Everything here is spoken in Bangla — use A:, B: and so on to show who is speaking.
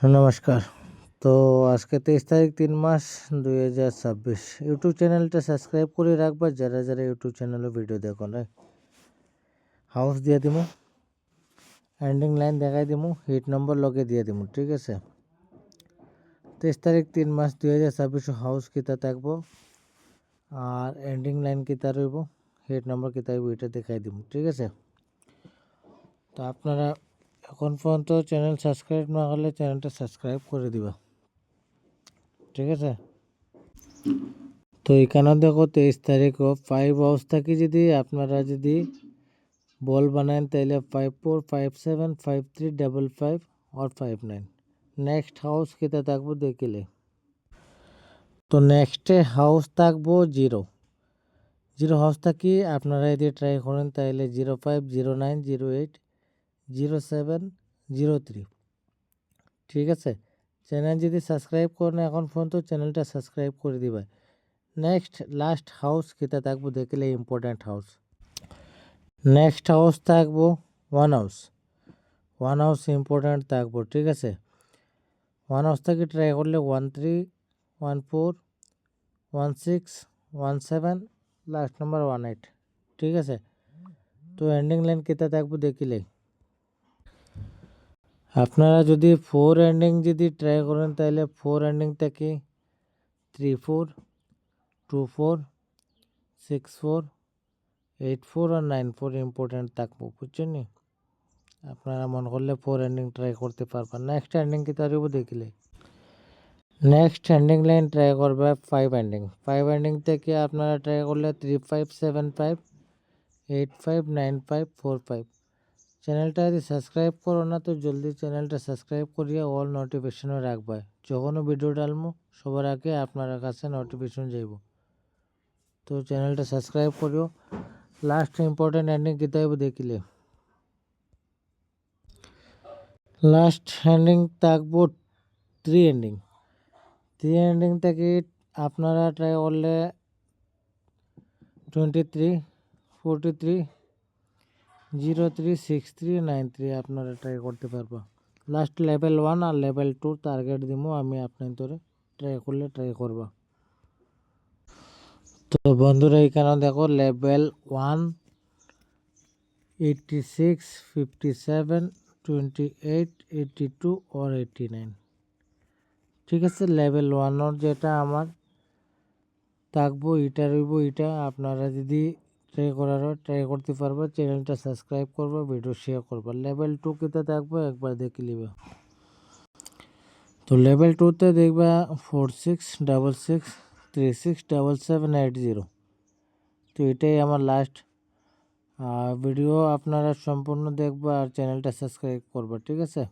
A: নমস্কার। তো আজকে 23 তারিখ 3 মাস 2026। ইউটিউব চ্যানেলটা সাবস্ক্রাইব করে রাখবা যারা যারা ইউটিউব চ্যানেলে ভিডিও দেখো না। হাউস দিয়ে দিমু, এন্ডিং লাইন দেখাই দিমু, হিট নম্বর লগে দিয়ে দিমু, ঠিক আছে। 23 তারিখ 3 মাস 2026 হাউস কিতা থাকবো আর এন্ডিং লাইন কিতা রইব, হিট নম্বর কিতা হইব এটা দেখাই দিমু, ঠিক আছে। তো আপনারা এখন পর্যন্ত চ্যানেল সাবস্ক্রাইব না করলে চ্যানেলটা সাবস্ক্রাইব করে দিবা, ঠিক আছে। তো এখানে দেখো 23 তারিখও 5 হাউস থাকি যদি আপনারা যদি বল বানান তাহলে 54, 57, 53, 55 और 59। নেক্সট হাউস কিতা থাকবো দেখিলে, তো নেক্সটে হাউস থাকবো 0 হাউস থাকি আপনারা যদি ট্রাই করেন তাহলে 05, 09, 08, 07, 03, ঠিক আছে। চ্যানেল যদি সাবস্ক্রাইব করেন এখন পর্যন্ত চ্যানেলটা সাবস্ক্রাইব করে দিবা। নেক্সট লাস্ট হাউস কিতা থাকবো দেখিলে ইম্পর্ট্যান্ট হাউস। নেক্সট হাউস থাকবো 1 হাউস। 1 হাউস ইম্পর্ট্যান্ট থাকবো, ঠিক আছে। 1 হাউস থেকে ট্রাই করলে 13, 14, 16, 17, লাস্ট নাম্বার 18, ঠিক আছে। তো এন্ডিং লাইন কিতা থাকবো দেখিলে আপনারা যদি 4 এন্ডিং যদি ট্রাই করেন তাহলে 4 এন্ডিং থেকে 34, 24, 64, 84 আর 94 ইম্পর্ট্যান্ট থাকবো, বুঝছেন নি। আপনারা মন করলে 4 এন্ডিং ট্রাই করতে পারবেন। নেক্সট এন্ডিং কিতা রইব দেখিলে নেক্সট এন্ডিং লাইন ট্রাই করবে 5 এন্ডিং। 5 এন্ডিং থেকে আপনারা ট্রাই করলে 3575, 8595, 45। চ্যানেলটা যদি সাবস্ক্রাইব করো না তো জলদি চ্যানেলটা সাবস্ক্রাইব করিয়া অল নোটিফিকেশনে রাখবা, যখনও ভিডিও ডালমু সবার আগে আপনার কাছে নোটিফিকেশন যাইব। তো চ্যানেলটা সাবস্ক্রাইব করিও। লাস্ট ইম্পর্টেন্ট এন্ডিং কিতা হইব দেখিলে লাস্ট এন্ডিং থাকবো 3 এন্ডিং। 3 এন্ডিং থেকে আপনারা ট্রাই করলে 23, 43, 03, 63, 93 আপনারা ট্রাই করতে পারবো। লাস্ট লেভেল 1 আর লেভেল 2 টার্গেট দিব আমি আপনাদের ট্রাই করলে ট্রাই করবা। তো বন্ধুরা এখানে দেখো লেভেল 1 86, 57, 28, 82 और 89, ঠিক আছে। লেভেল 1 যেটা আমার থাকবো এটা রইব। এটা আপনারা যদি ট্রাই করতে পারবো, চ্যানেলটা সাবস্ক্রাইব করবো, ভিডিও শেয়ার করবো। লেভেল 2 কিতে থাকবো একবার দেখে নিবে। তো লেভেল 2তে দেখবা 46, 66, 36, 77, 80। তো এটাই আমার লাস্ট ভিডিও, আপনারা সম্পূর্ণ দেখবা আর চ্যানেলটা সাবস্ক্রাইব করবা, ঠিক আছে।